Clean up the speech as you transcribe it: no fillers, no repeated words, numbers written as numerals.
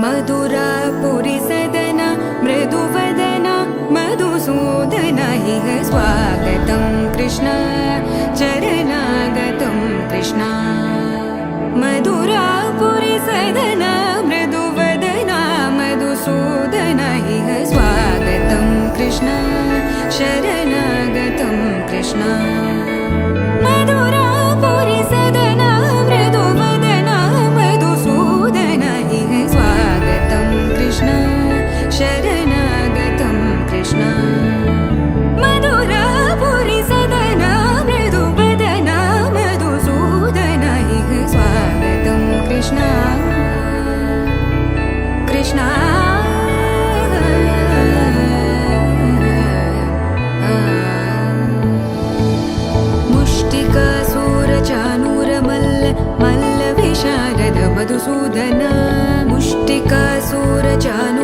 मधुरापुरी सदना मृदुवदना मधुसूदन इह स्वागतं कृष्ण चरणागतं कृष्ण मधुरापुरी सदना मृदुवदना मधुसूदन इह स्वागतं कृष्ण शरणागतं कृष्ण मधुरापुरी सदना मृदुवदना मधुसूदन इह स्वागतं कृष्ण शरणागतं कृष्ण मधुरापुरी सदना मृदुवदना मधुसूदन इह स्वागतं कृष्ण कृष्ण मुष्टिकासूरचानूरमल्ल मल्लविशारद मधुसूदन मुष्टिकासूरचानूरमल्ल